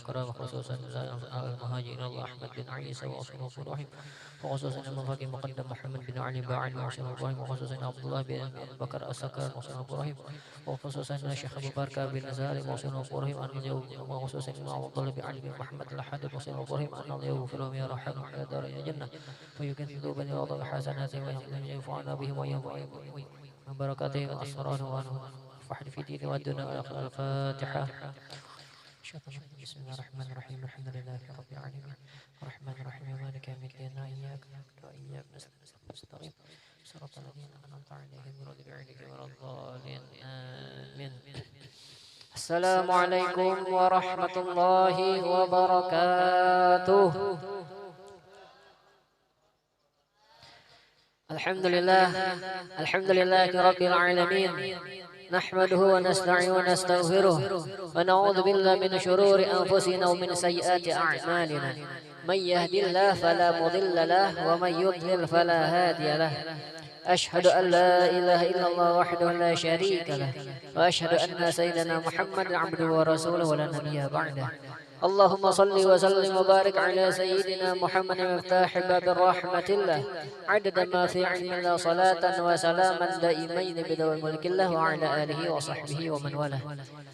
الكرام خصوصا المهاجرين الله أحمد بن عيسى وأصل إبراهيم وخصوصا المفاكي مقدم محمد بن علي باعل وأصل إبراهيم وخصوصا عبد الله بن بكر السكر وأصل إبراهيم وخصوصا الشيخ أبو بكر بن سالم وأصل إبراهيم وخصوصا عبد الله بن علي بن محمد الحدب وأصل إبراهيم أن الله يغفر لهم يا رحمة إلى دار الجنة ويكن ذنوبا ويعظم حسناتهم وينفعنا بهم وبركاتهم وأسرارهم وفحل في دين والدنيا والآخرة. الفاتحة. بسم الله الرحمن الرحيم الحمد لله رب العالمين الرحمن الرحيم مالك يوم الدين إياك نعبد وإياك نستعين صراط الذين أنعمت عليهم غير المغضوب عليهم ولا الضالين آمين. السلام عليكم ورحمة الله وبركاته. الحمد لله رب العالمين نحمده ونستعين ونستغفره ونعوذ بالله من شرور أنفسنا ومن سيئات أعمالنا من يهد الله فلا مضل له ومن يضلل فلا هادي له أشهد أن لا إله إلا الله وحده لا شريك له وأشهد أن سيدنا محمد عبده ورسوله ولا نبي بعده. اللهم صل وسلم وبارك على سيدنا محمد مفتاح باب الرحمة الله عدد ما في علم الله صلاة وسلاما دائمين بدوام ملك الله وعلى آله وصحبه ومن والاه.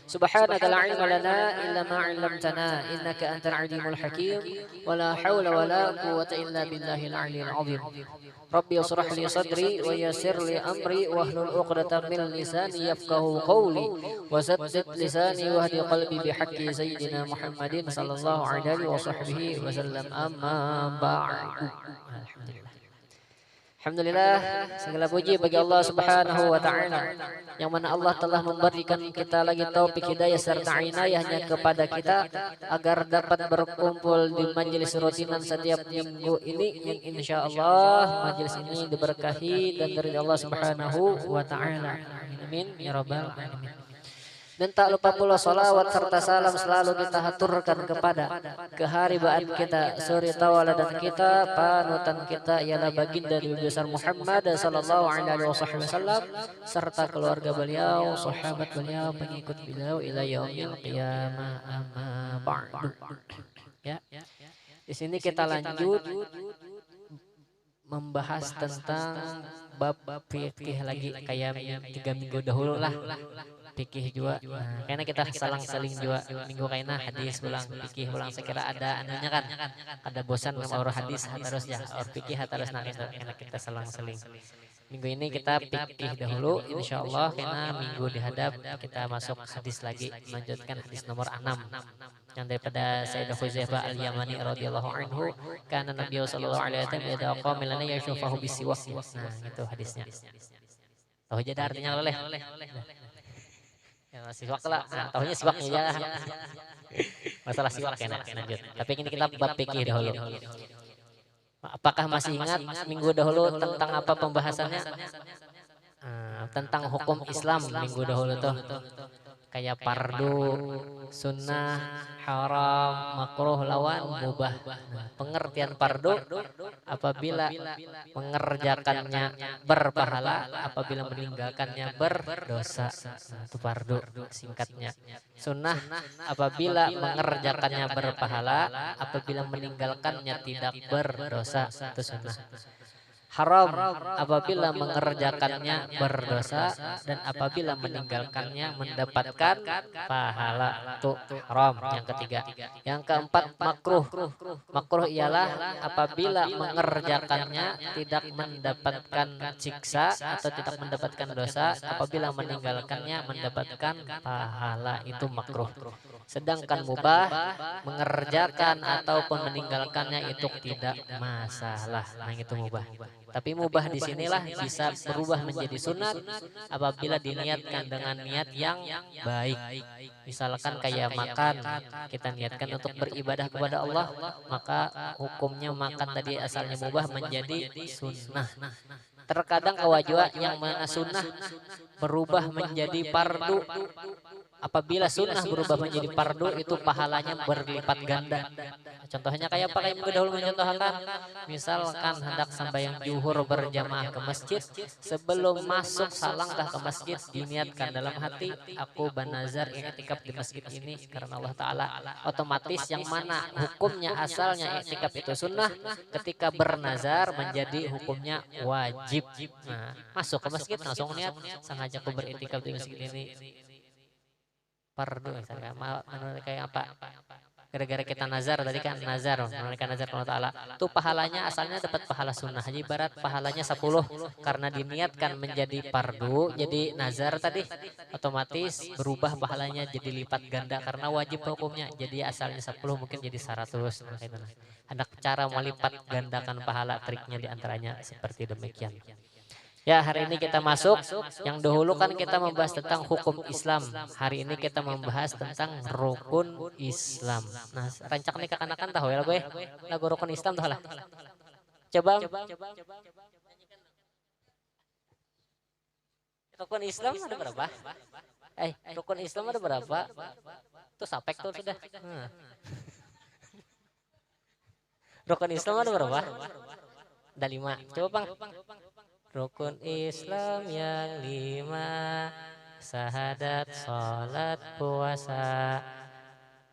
سبحانك لا علم لنا إلا ما علمتنا إنك أنت العليم الحكيم ولا حول ولا قوة إلا بالله العلي العظيم. ربي اشرح لي صدري ويسر لي أمري واحلل عقدة من لساني يفقهوا قولي وسدد لساني واهد قلبي بحق سيدنا محمد صلى الله عليه وصحبه وسلم. أما بعد. Alhamdulillah, segala puji bagi Allah Subhanahu wa taala yang mana Allah telah memberikan kita lagi taufik hidayah serta inayahnya kepada kita agar dapat berkumpul di majelis rutinan setiap minggu ini yang insyaallah majelis ini diberkahi dan dari Allah Subhanahu wa taala. Amin ya rabbal alamin. Dan tak lupa pula salawat serta salam selalu kita haturkan kepada keharibaan kita, suri tauladan kita, panutan kita ialah baginda Nabi besar Muhammad sallallahu alaihi wasallam serta keluarga beliau, sahabat beliau, pengikut beliau ila yaumil qiyamah. Amma ba'du. Ya. Di sini kita lanjut membahas tentang bab fikih lagi kayak 3 minggu dahulu lah. Fikih juga, karena kita selang-seling juga minggu kayaknya hadis ulang fikih ulang sekira ada anunya kan, ada bosan sama orang hadis terus ya orang fikih terus karena kita selang-seling. Minggu ini kita fikih dahulu insyaallah karena minggu dihadap kita masuk hadis lagi melanjutkan hadis nomor 6 yang daripada Sayyidah Huzaifah al-Yamani radhiyallahu anhu karena Nabi sallallahu alaihi wasallam idza qama lana yashufahu bisiwak. Nah itu hadisnya. Tahu aja artinya oleh ya, siwak lah, nah, tahunya siwaknya ya. Masalah siwak ya, lanjut. Tapi ini kita bab fikih dahulu. Apakah masih ingat minggu dahulu tentang apa pembahasannya? Tentang hukum Islam minggu dahulu tuh. Kayak fardu, sunnah, haram, makruh, lawan, mubah. Pengertian fardu apabila mengerjakannya berpahala, apabila meninggalkannya berdosa. Itu fardu singkatnya. Sunnah apabila mengerjakannya berpahala, apabila meninggalkannya tidak berdosa. Itu sunnah. Haram apabila mengerjakannya berdosa dan apabila meninggalkannya mendapatkan pahala. Itu haram yang ketiga. Yang keempat makruh. Makruh ialah apabila mengerjakannya tidak mendapatkan siksa atau tidak mendapatkan dosa, apabila meninggalkannya mendapatkan pahala. Itu makruh. Sedangkan mubah mengerjakan ataupun meninggalkannya itu tidak masalah. Nah itu mubah. Tapi mubah di sinilah bisa berubah menjadi sunat apabila diniatkan dengan niat yang baik. Misalkan kayak makan, kita niatkan untuk beribadah kepada Allah, maka hukumnya makan tadi asalnya mubah menjadi sunnah. Terkadang kewajiban yang mana sunnah berubah menjadi fardu. Apabila sunnah berubah menjadi fardu itu pahalanya berlipat ganda. Contohnya kayak apa, kayak minggu dahulu mencontohkan, misalkan hendak sembahyang zuhur berjamaah ke masjid, sebelum masuk salangkah ke masjid diniatkan dalam hati, aku banazar iktikaf di masjid ini karena Allah Ta'ala. Otomatis yang mana hukumnya asalnya iktikaf itu sunnah, ketika bernazar menjadi hukumnya wajib. Nah, masuk ke masjid langsung niat, sengaja aku beriktikaf di masjid ini fardu misalnya, kayak apa, gara-gara kita nazar tadi kan, nazar menunaikan nazar Allah Ta'ala itu pahalanya asalnya dapat pahala sunnah, ibarat pahalanya 10 karena diniatkan menjadi fardu jadi nazar tadi, otomatis berubah pahalanya jadi lipat ganda karena wajib hukumnya, jadi asalnya 10 mungkin jadi 100. Nah, itu ada cara melipat gandakan pahala, triknya diantaranya seperti demikian. Ya, hari ini kita masuk, yang dahulu kan kita membahas tentang hukum Islam. Hari ini kita membahas tentang rukun Islam. Nah, rancak nih kekanakan tahu ya gue, lagu rukun Islam tahu lah. Coba. Rukun Islam ada berapa? Rukun Islam ada berapa? Tuh sapek tuh sudah. Rukun Islam ada berapa? Ada 5. Coba Bang. Rukun Islam yang 5, syahadat, sholat, puasa,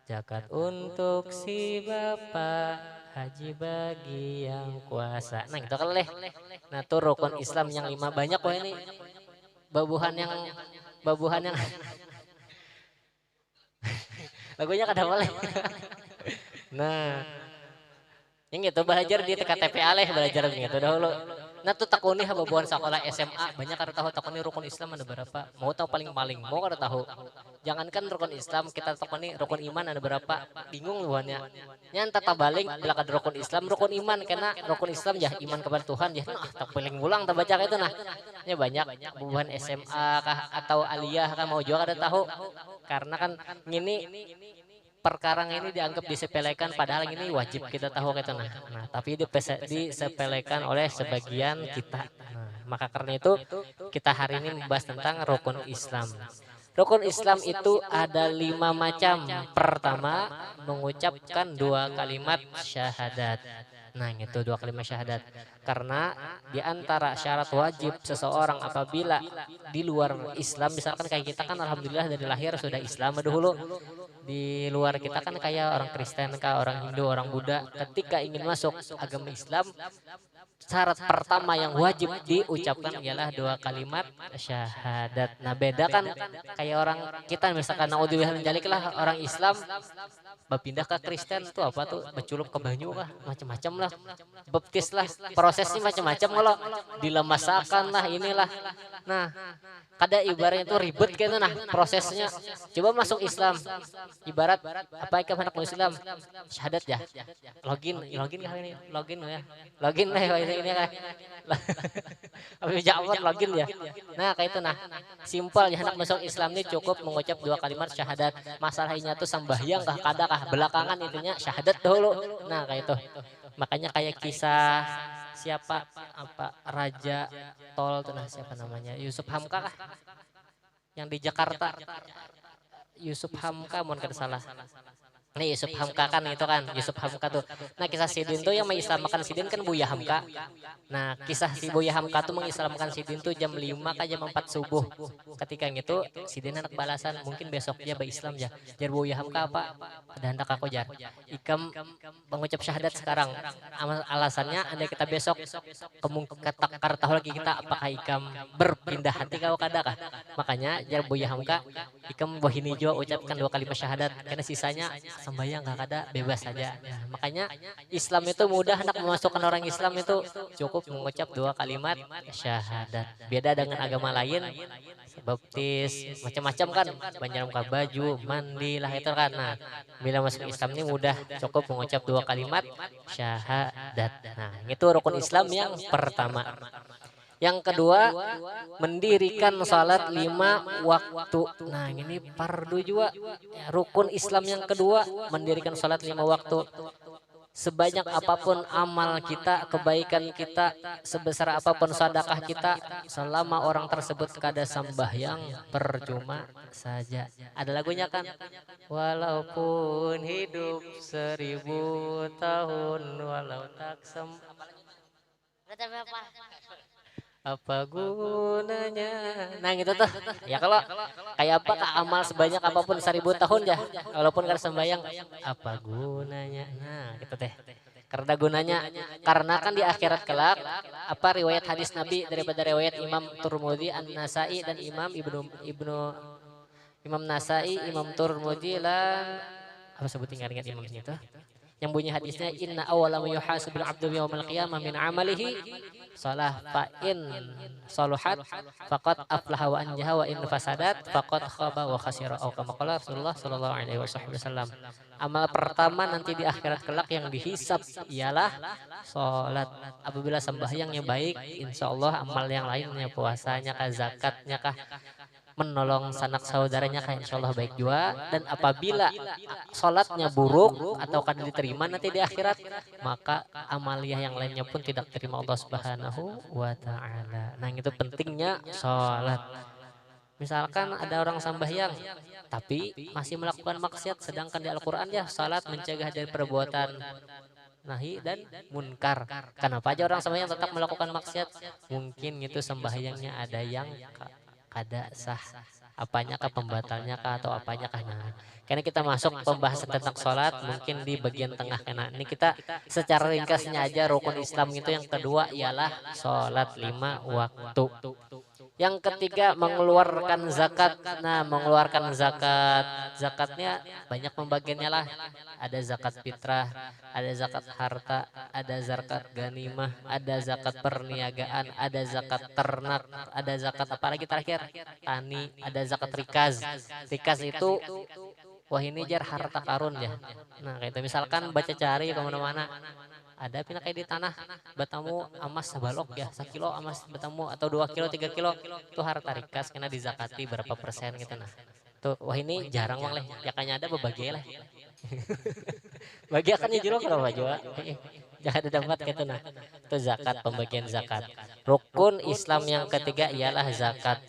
zakat untuk si bapak, haji bagi yang kuasa. Nah gitu kan leh. Nah tuh rukun Islam yang 5 banyak kok ini. Babuhan yang lagunya kada boleh. Nah yang itu belajar di TKTP aleh, belajar gitu dahulu. Nah tuh takuni hababuan sekolah SMA banyak kada tahu, takuni rukun Islam ada berapa, mau tahu paling mau kada tahu. Jangankan rukun Islam, kita takuni rukun iman ada berapa, bingung buannya. Nya tata baling bila kada rukun Islam, rukun iman karena rukun Islam ya iman kepada Tuhan ya. Nah tak paling ulang tak baca itu nah. Nya banyak bubuhan SMA kah atau aliyah kah mau juga kada tahu. Karena kan ini perkara ini dianggap disepelekan padahal ini wajib kita tahu gitu nah tapi disepelekan oleh sebagian kita. Nah, maka karena itu kita hari ini membahas tentang rukun Islam. Rukun Islam itu ada 5 macam. Pertama, mengucapkan 2 kalimat syahadat. Nah itu 2 kalimat syahadat. Karena diantara syarat wajib seseorang apabila di luar Islam, misalkan kayak kita kan alhamdulillah dari lahir sudah Islam dahulu. Di luar kita kan kayak orang Kristen, kayak orang Hindu, orang Buddha. Ketika ingin masuk agama Islam, syarat pertama yang wajib diucapkan ialah 2 kalimat syahadat. Nah beda kan kayak orang kita misalkan naudzubillah min dzalik lah, orang Islam berpindah ke Kristen itu apa tuh, berculup ke banyu lah, macam-macam lah, baptis lah, prosesnya macam-macam kalau dilemasakan lah inilah. Nah kada ibaratnya itu ribet gitu nah prosesnya. Coba masuk Islam, ibarat apa ikan anak Islam syahadat ya, login kali ini, login lah ini kan Habib Ja'far login ya. Nah kayak itu nah simpel ya, anak masuk Islam ini cukup mengucap 2 kalimat syahadat. Masalahnya tuh sembahyang kah kadakah belakangan itunya syahadat dahulu. Nah kayak itu makanya kayak kisah siapa apa Raja Tol tuh nah siapa namanya, Yusuf Hamka kah yang di Jakarta, Yusuf Hamka mohon kada salah. Nih Yusuf Hamka kan itu kan Yusuf Hamka tuh. Nah kisah Sidin tuh yang mengislamkan Sidin kan Buya Hamka. Nah kisah si Buya Hamka tuh mengislamkan Sidin tuh jam 5 ke jam 4 subuh. Ketika itu Sidin anak balasan mungkin besok dia berislam ya. Jar Buya Hamka apa? Ada hendak aku jar. Ikam mengucap syahadat sekarang. Alasannya andai kita besok ketakar tahu lagi kita apakah ikam berpindah hati kau kadakah. Makanya jar Buya Hamka ikam bohini juga ucapkan 2 kalimat syahadat karena sisanya sembahyang gak ada bebas saja. Nah, makanya Islam itu mudah, hendak memasukkan orang Islam itu cukup mengucap 2 kalimat syahadat. Beda dengan agama lain, baptis macam-macam kan, banyak buka baju, mandi lah itu kan. Nah, bila masuk Islam ini mudah, cukup mengucap 2 kalimat syahadat. Nah, itu rukun Islam yang pertama. Yang kedua, mendirikan salat 5 waktu. Nah ini fardu juga. Rukun Islam yang kedua, mendirikan salat 5 waktu. sebanyak apapun amal kita, kebaikan kita, sebesar apapun sedekah kita, selama orang tersebut kada sembahyang percuma saja. Ada lagunya kan? Walaupun hidup 1000 tahun, walau tak apa gunanya. Nah gitu tuh. Ya kalau kayak apa kak amal sebanyak apapun 1000 tahun ya, walaupun kada sembahyang, apa gunanya. Nah gitu teh. Karena gunanya, karena kan di akhirat kelak apa riwayat hadis Nabi daripada riwayat Imam Turmudi, An-Nasai dan Imam Nasai, Imam Turmudi lan apa sebut ingat imamnya itu? Yang bunyi hadisnya inna awwala ma yuhasabul abdu yaumal qiyamah min amalihi shalah fa in saluhat faqad aflaha wa anjaha wa in fasadat faqad khaba wa khasira atau kama qala Rasulullah sallallahu alaihi wasallam. Amal pertama nanti di akhirat kelak yang dihisab ialah salat. Apabila sembahyangnya baik, insyaallah amal yang lainnya, puasanya kah, zakatnya kah, menolong sanak saudaranya kan insyaallah baik juga. Dan apabila sholatnya buruk atau kada diterima nanti di akhirat, maka amaliyah yang lainnya pun tidak terima Allah Subhanahu wa taala. Nah, itu pentingnya sholat. Misalkan ada orang sembahyang tapi masih melakukan maksiat, sedangkan di Al-Qur'an ya salat mencegah dari perbuatan nahi dan munkar. Kenapa aja orang sembahyang tetap melakukan maksiat? Mungkin itu sembahyangnya ada yang kada sah, apanya kah pembatalnya kah atau apanya kah. Nah, karena kita masuk pembahasan tentang sholat mungkin di bagian tengah. Karena ini kita secara ringkasnya aja, rukun Islam itu yang kedua ialah sholat 5 waktu. Yang ketiga mengeluarkan zakat. Nah, mengeluarkan zakatnya banyak pembagiannya lah. Ada zakat fitrah, ada zakat harta, ada zakat ganimah, ada zakat perniagaan, ada zakat ternak, ada zakat apa lagi terakhir? Tani, ada zakat rikaz. Rikaz itu wah ini jar harta karun ya. Nah, kayak itu misalkan baca cari kemana-mana, ada pindah kayak di tanah batamu emas sebalok ya, 1 kilo emas batamu atau 2 kilo 3 kilo, itu harta rikas kena dizakati berapa persen gitu. Nah tuh wah ini jarang bang leh ya, kayaknya ada berbagi lah bagi akannya jero kalau juga jangan ada dapat gitu. Nah itu zakat, pembagian zakat. Rukun Islam yang ketiga ialah zakat.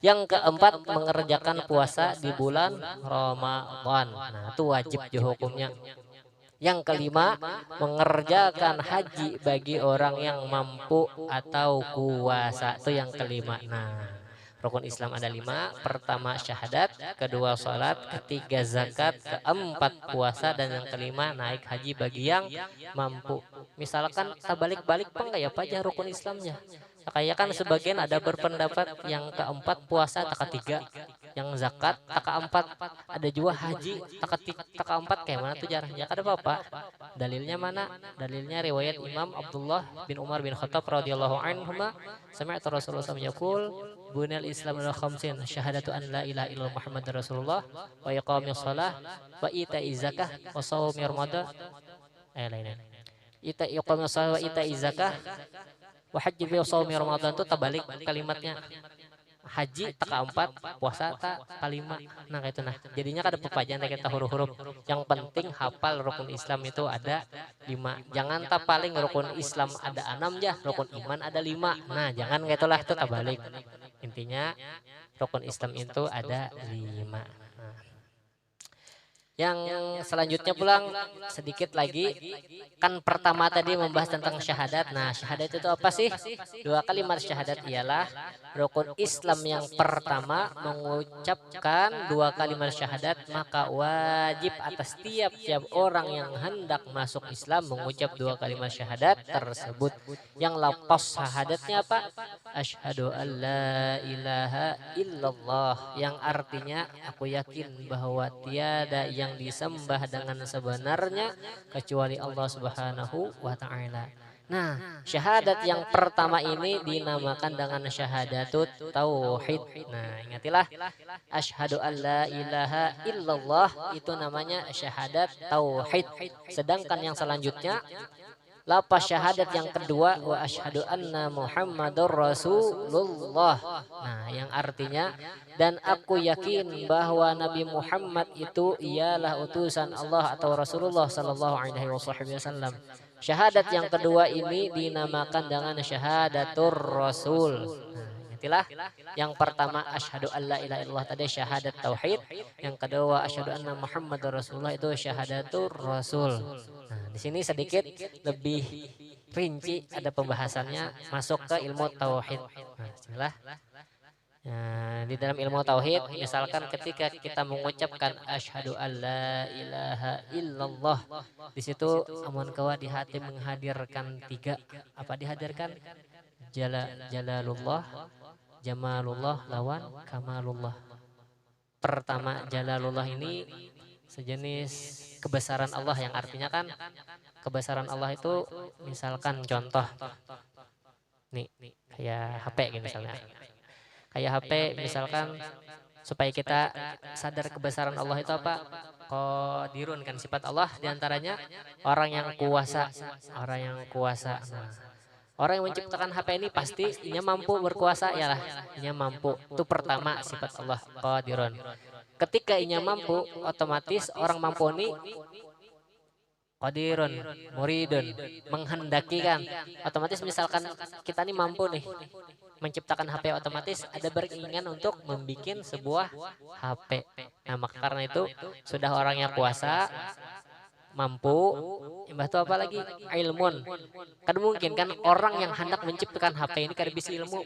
Yang keempat mengerjakan puasa di bulan Ramadan. Nah itu wajib juga hukumnya. Yang kelima, mengerjakan haji bagi orang yang mampu atau kuasa. Itu yang kelima. Nah, rukun Islam ada 5. Pertama syahadat, kedua sholat, ketiga zakat, keempat puasa, dan yang kelima naik haji bagi yang mampu. Misalkan terbalik-balik enggak ya Pak rukun Islamnya? Kayak kan sebagian ada berpendapat yang keempat puasa tak ketiga, yang zakat tak keempat, ada juga haji tak keempat. Kayak mana tuh jarang ya kada apa-apa. Dalilnya mana? Dalilnya riwayat Imam Abdullah bin Umar bin Khattab radhiyallahu anhuma, sami'tu Rasulullah sallallahu alaihi wasallam yaqul buniyal Islam ala khamsin syahadatu an la ilaha illallah Muhammadar Rasulullah wa iqamis shalah wa ita'iz zakah wa shaumi ramadan. Lain-lain. Iqamis shalah wa ita'iz zakah wa hajji bi shaumi ramadan, itu terbalik kalimatnya. Haji tak keempat, puasa tak kelima. Nah kayak itu. Nah jadinya ada pepajan kita huruf-huruf. Yang penting hafal rukun Islam itu ada 5. Jangan tak paling rukun Islam ada 6 ya, rukun iman ada 5. Nah jangan kayak itulah, itu terbalik. Intinya rukun Islam itu ada 5. Yang selanjutnya pulang sedikit lagi, kan pertama tadi membahas tentang syahadat. Nah syahadat itu apa sih? 2 kalimat syahadat ialah rukun Islam yang pertama mengucapkan 2 kalimat syahadat, maka wajib atas tiap-tiap orang yang hendak masuk Islam mengucap 2 kalimat syahadat tersebut. Yang lafaz syahadatnya apa? Asyhadu an la ilaha illallah, yang artinya aku yakin bahwa tiada yang disembah dengan sebenarnya kecuali Allah Subhanahu wa taala. Nah, syahadat yang pertama ini dinamakan dengan syahadatut tauhid. Nah, ingatilah asyhadu an la ilaha illallah itu namanya syahadat tauhid. Sedangkan yang selanjutnya Lapas syahadat yang kedua, wa asyhadu anna Muhammadur Rasulullah. Nah, yang artinya dan aku yakin bahwa Nabi Muhammad itu ialah utusan Allah atau Rasulullah sallallahu alaihi wasallam. Syahadat yang kedua ini dinamakan dengan syahadatur Rasul. Nah, itulah yang pertama asyhadu alla ilaha illallah tadi syahadat tauhid, yang kedua asyhadu anna Muhammadur Rasulullah itu syahadatur Rasul. Nah, di sini sedikit lebih rinci ada pembahasannya masuk ke ilmu tauhid. Nah, bismillah. Nah, di dalam ilmu tauhid misalkan ketika kita mengucapkan asyhadu alla ilaha illallah, di situ amun kawa di hati menghadirkan tiga, apa dihadirkan? Jalalullah, jamalullah lawan kamalullah. Pertama jalalullah ini sejenis kebesaran Allah, yang artinya kan kebesaran Allah itu misalkan contoh nih kayak HP gitu misalnya, kayak HP misalkan supaya kita sadar kebesaran Allah itu apa, qadirun kan sifat Allah diantaranya orang yang kuasa, orang yang kuasa. Nah, orang yang menciptakan HP ini pasti inya mampu berkuasa ya lah, inya mampu, itu pertama sifat Allah qadirun. Ketika inya mampu, otomatis orang mampu ini qadirun, muridun, menghendaki kan. Otomatis misalkan kita ini mampu nih menciptakan HP, otomatis ada berkeinginan untuk membuat sebuah HP. Nah, maka karena itu sudah orangnya kuasa, mampu, mbah itu apa lagi? Ilmun. Kan mungkin kan orang yang hendak menciptakan HP ini kada bisa ilmu.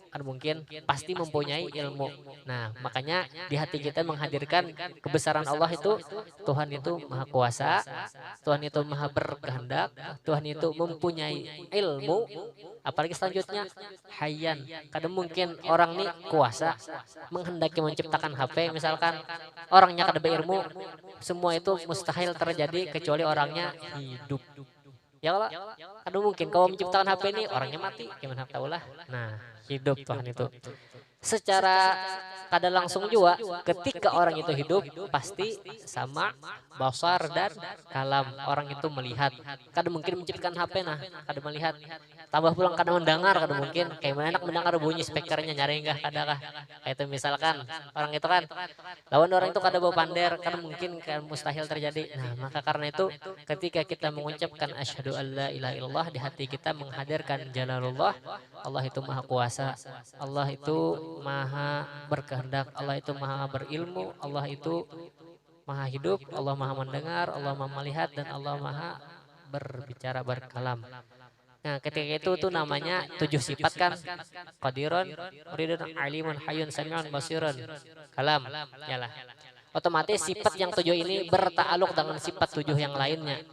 Kan mungkin pasti mempunyai ilmu. Nah, makanya di hati kita menghadirkan kebesaran Allah itu, Tuhan itu maha kuasa, Tuhan itu maha berkehendak, Tuhan itu mempunyai ilmu, apalagi selanjutnya hayyan. Kadang mungkin orang nih kuasa menghendaki menciptakan HP, misalkan orangnya kada berilmu, semua itu mustahil terjadi kecuali orangnya hidup. Ya kalau kadang mungkin kalau menciptakan HP ini orangnya mati, gimana taulah. Nah, hidup Tuhan itu. Secara kada langsung juga ketika orang itu hidup pasti sama basar dan kalam, orang itu melihat. Kada mungkin menciptakan HP nah, kada melihat. Tambah pulang kada mendengar, kada mungkin. Kayak mana enak mendengar bunyi speakernya nyari enggak kada kah? Kayak itu misalkan orang itu kan lawan orang itu kada bawa pander, kada mungkin, kan mustahil terjadi. Nah, maka karena itu ketika kita mengucapkan asyhadu alla ilaha illallah, di hati kita menghadirkan jalalullah, Allah itu maha kuasa, Allah itu maha berkehendak, Allah itu maha berilmu, Allah itu maha hidup, Allah maha mendengar, Allah maha melihat, dan Allah maha berbicara, berkalam. Nah, ketika itu tuh namanya 7 sifat kan, qadirun, muridun, alimun, hayyun, sami'un, basirun, kalam, yalah. Otomatis sifat yang 7 ini bertakluk dengan sifat 7 yang lainnya.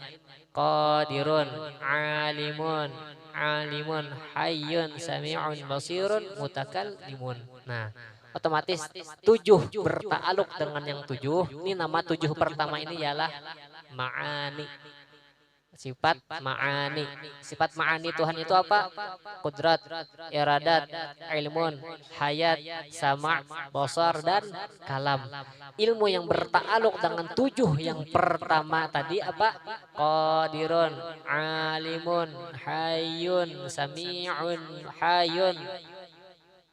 Qadirun, alimun, hayyun, sami'un, basirun, mutakallimun. Nah, otomatis 7 bertakluk dengan yang 7. Ini nama 7 pertama ini ialah ma'ani. Sifat ma'ani. Sifat ma'ani Tuhan itu apa? Kudrat, iradat, ilmun, hayat, sama, basar, dan kalam. Ilmu yang bertakluk dengan 7 yang pertama tadi apa? Qadirun, alimun, hayyun, sami'un, hayyun,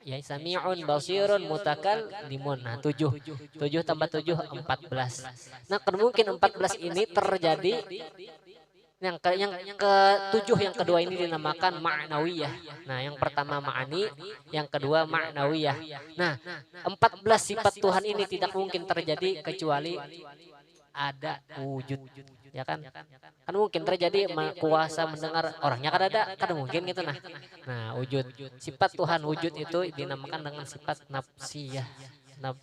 ya sami'un, basirun, mutakallimun. Nah, 7. 7 tambah 7 14. Nah, mungkin 14 ini terjadi. Yang ketujuh yang kedua ini dinamakan ma'nawiyah. Nah, yang pertama ma'ani, yang kedua ma'nawiyah. Nah, 14 sifat Tuhan ini tidak mungkin terjadi kecuali ada wujud. Ya kan? Kan mungkin terjadi kuasa mendengar, orangnya kan ada, kan mungkin gitu nah. Nah, wujud. Sifat Tuhan wujud itu dinamakan dengan sifat nafsiyah.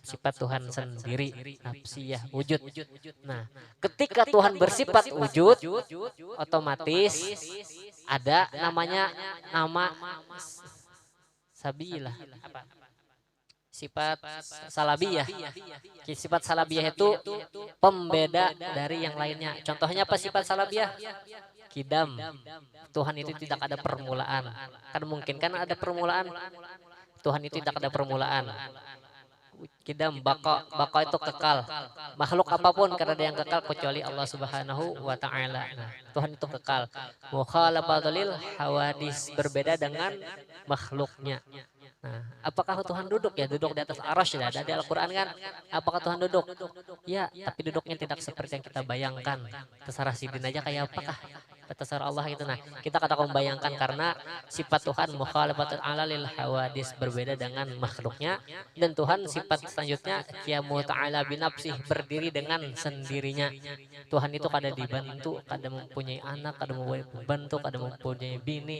Sifat Tuhan sendiri, nafsiyah, wujud. Nah, ketika Tuhan bersifat wujud, otomatis ada namanya nama sabilah. Apa? Sifat salabiyah. Sifat salabiyah itu pembeda dari yang lainnya. Contohnya apa sifat salabiyah? Kidam. Tuhan itu tidak ada permulaan. Kan mungkin kan ada permulaan. Tuhan itu tidak ada permulaan. Kidam baka itu kekal. Makhluk apapun karena ada yang kekal kecuali Allah Subhanahu wa taala. Nah, Tuhan itu kekal. Mukhalafatul hawadis, berbeda dengan makhluknya. Nah, apakah Tuhan duduk ya? Duduk di atas arasy ya. Ada di Al-Qur'an kan? Apakah Tuhan duduk? Ya, tapi duduknya tidak seperti yang kita bayangkan. Terserah sidin aja kayak apakah? Terserah Allah itu. Nah, kita katakan membayangkan karena sifat Tuhan mukhalafatul ala lil hawadis, berbeda dengan makhluknya, dan Tuhan sifat selanjutnya qiyamu ta'ala binafsih, berdiri dengan sendirinya. Tuhan itu kadang dibantu, kadang mempunyai anak, kadang mempunyai pembantu, kadang mempunyai bini.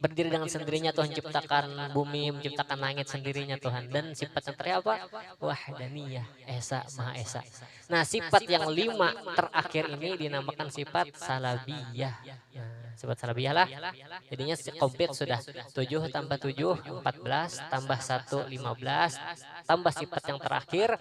Berdiri dengan sendirinya Tuhan ciptakan bumi, menciptakan langit sendirinya Tuhan. Dan sifat yang terakhir apa? Wahdaniyah, Esa, Maha Esa. Nah, sifat yang 5 terakhir ini dinamakan sifat salabiyah. Nah, sifat salabiyah lah. Jadinya komplit sudah 7 tambah 7, 14, tambah 1, 15, tambah sifat yang terakhir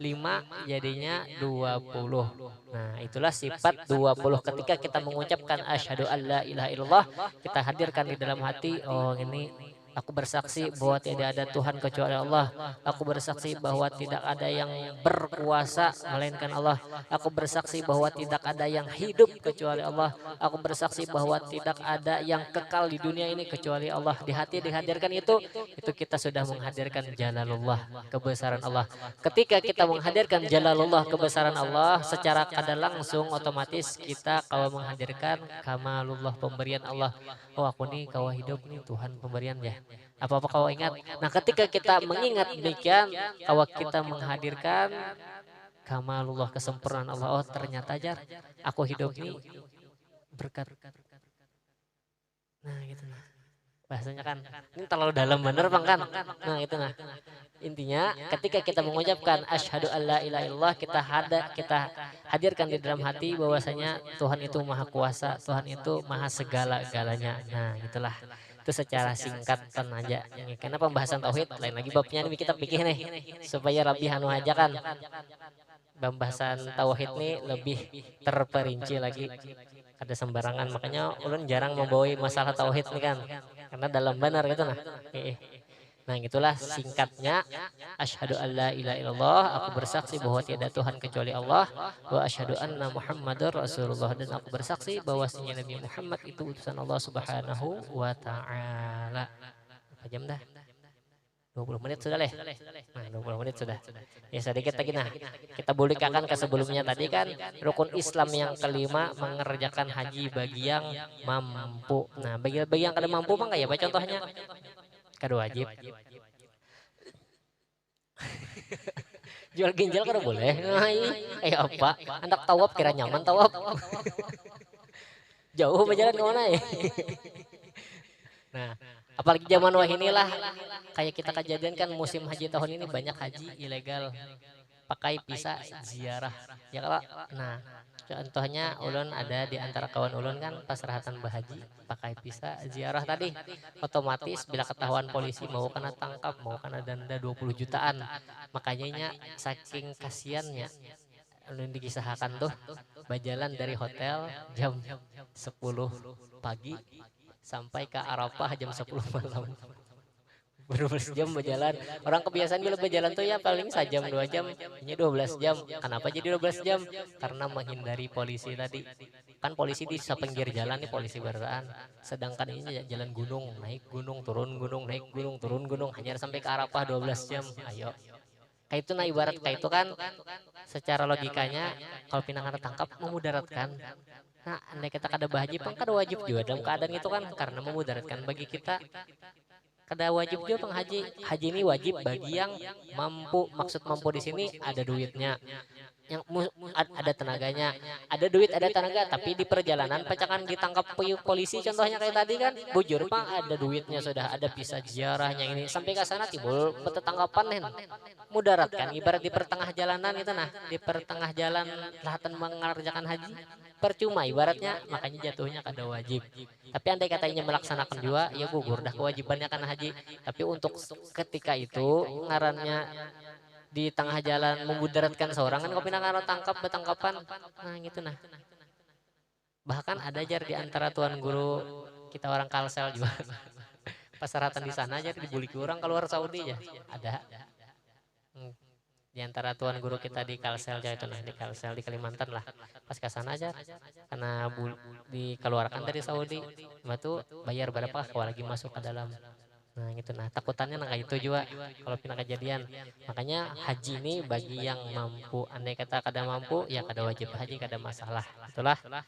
5 jadinya 20. Nah, itulah sifat 20. Ketika kita mengucapkan asyhadu alla ilaha illallah, kita hadirkan di dalam hati, oh ini aku bersaksi bahwa tidak ada Tuhan kecuali Allah. Aku bersaksi bahwa tidak ada yang berkuasa melainkan Allah. Aku bersaksi bahwa tidak ada yang hidup kecuali Allah. Aku bersaksi bahwa tidak ada yang kekal di dunia ini kecuali Allah. Di hati dihadirkan itu kita sudah menghadirkan jalalullah, kebesaran Allah. Ketika kita menghadirkan jalalullah, kebesaran Allah, secara kada langsung otomatis kita kalau menghadirkan kamalullah, pemberian Allah. Oh, aku nih kau hidup nih Tuhan pemberian ya. Apa-apa kau ingat. Nah, ketika kita mengingat demikian, kalau kita menghadirkan kamalullah, kesempurnaan Allah. Oh, ternyata aja aku hidup ini berkat. Nah, gitu nah. Bahasanya kan ini terlalu dalam bener Bang kan. Nah, itu nah. Intinya ketika kita mengucapkan asyhadu alla ilaha illallah, kita hadirkan di dalam hati bahwasanya Tuhan itu maha kuasa, Tuhan itu maha segala-galanya. Nah, itulah. Itu secara singkat aja. Karena pembahasan tauhid lain lagi babnya ini kita pikir nih supaya lebih anu aja kan. Pembahasan tauhid ini lebih terperinci lagi. Ada sembarangan, makanya ulun jarang membawa masalah tauhid nih kan. Karena dalam benar gitu nah. Nah, itulah singkatnya asyhadu alla ilaha illallah, aku bersaksi bahwa tiada Tuhan kecuali Allah, wa asyhadu anna Muhammadar Rasulullah, dan aku bersaksi bahwasanya Nabi Muhammad itu utusan Allah Subhanahu wa taala. Berapa jam dah? 20 menit sudah leh. Nah, 20 menit sudah. Ya sedikit lagi nah. Kita balikan ke sebelumnya tadi kan rukun Islam yang kelima mengerjakan haji bagi yang mampu. Nah, bagi yang kada mampu mah enggak ya? Baca contohnya. Kada wajib. Jual ginjal kada boleh. Kayak apa? Andak tawab kira nyaman tawab. Jauh berjalan ke mana ya? Nah, apalagi zaman wah inilah kayak kita kejadian kan musim haji tahun ini banyak haji ilegal pakai visa ziarah. Ya kalau nah contohnya ulun ada di antara kawan ulun kan pas rahatan bahaji pakai visa ziarah tadi, otomatis bila ketahuan polisi mau kena tangkap, mau kena denda 20 jutaan. Makanya saking kasiannya ulun dikisahkan tuh berjalan dari hotel jam 10 pagi sampai ke Arafah jam 10 malam. Berulang jam berjalan. Orang kebiasaan bila berjalan tuh ya paling sejam 2 jam, ini 12 jam. Kenapa jadi 12 jam? Karena menghindari polisi tadi. Kan polisi di sepinggir jalan nih polisi beraan. Sedangkan ini jalan gunung, naik gunung, turun gunung, naik gunung, turun gunung, hanya sampai ke Arafah 12 jam. Ayo. Kayak itu nah ibarat kayak itu kan secara logikanya kalau pinangan tangkap memudaratkan. Nah, andai kita kada bahaji pun kada wajib juga dalam keadaan itu kan karena memudaratkan bagi kita. Kada wajib juga penghaji. Haji ini wajib bagi yang mampu. Maksud mampu di sini ada duitnya, yang ada tenaganya, ada duit, ada tenaga, tapi di perjalanan pacakan ditangkap polisi contohnya kayak tadi kan, bujur pak ada duitnya sudah ada visa ziarahnya ini sampai ke sana timbul bertetanggapan mudarat kan, ibarat di pertengah jalanan itu nah, di pertengah jalan lahatan mengerjakan haji percuma ibaratnya, makanya jatuhnya kada wajib. Tapi andai katanya melaksanakan juga, ya gugur dah kewajibannya kan haji. Tapi untuk ketika itu ngarannya di tengah jalan memudaratkan seorang kan kau pinang tangkap betangkapan, nah gitu nah. Bahkan ada jar di antara tuan guru kita orang Kalsel juga pasaratan di sana aja dibully orang keluar Saudi ya ada. di antara tuan guru kita di Kalsel itu nah di Kalsel di Kalimantan lah pas ke sana aja karena dikeluarkan dari Saudi tuh bayar berapa kalau lagi masuk ke dalam nah gitu nah takutannya nah itu juga kalau pernah kejadian makanya haji ini bagi yang mampu andai kata kada mampu ya kada wajib haji kada masalah itulah nah,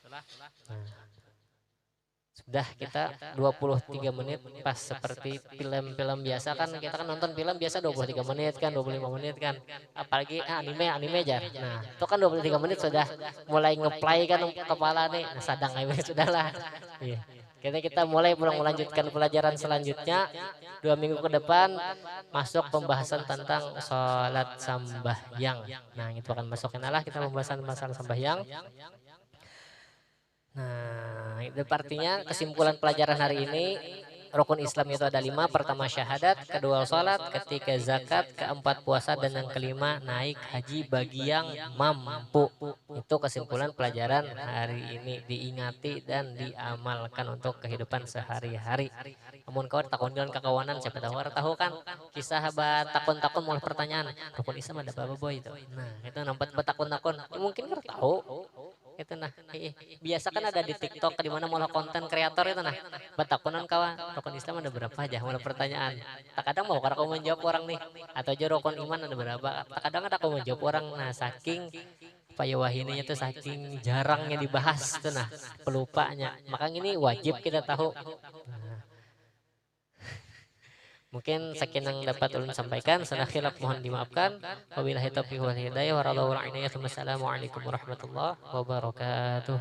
sudah kita 23 menit pas seperti film-film biasa kan kita kan nonton film biasa 23 menit kan 25 menit kan apalagi anime aja nah itu kan 23 menit sudah mulai ngeplay kan kepala nih nah sadang aja sudahlah iya. Kita mulai melanjutkan pelajaran selanjutnya 2 minggu ke depan masuk pembahasan tentang sholat sembahyang nah itu akan masukin lah kita pembahasan masalah sembahyang. Nah, itu artinya kesimpulan pelajaran hari ini rukun Islam itu ada 5. Pertama syahadat, kedua sholat, ketiga zakat, keempat puasa, dan yang kelima naik haji bagi yang mampu. Itu kesimpulan pelajaran hari ini diingati dan diamalkan untuk kehidupan sehari-hari. Namun kawan takon dengan kekawanan siapa tahu kan kisah habat takon-takon mulai pertanyaan rukun Islam ada apa boy itu. Nah, itu nampak takon-takon mungkin nggak tahu. Itu nah biasa kan ada di TikTok di mana malah konten kreator itu nah batakunan kawan rukun Islam ada berapa aja mulai pertanyaan tak kadang mau karena kamu menjawab orang nih atau aja rukun iman ada berapa tak kadang ada kamu menjawab orang nah saking payawahininya tuh saking jarangnya dibahas tuh nah pelupanya makanya ini wajib kita tahu. Mungkin sekian yang dapat ulun sampaikan. Salah khilaf mohon dimaafkan. Wabillahi taufiq wal hidayah. Wassalamualaikum warahmatullahi wabarakatuh.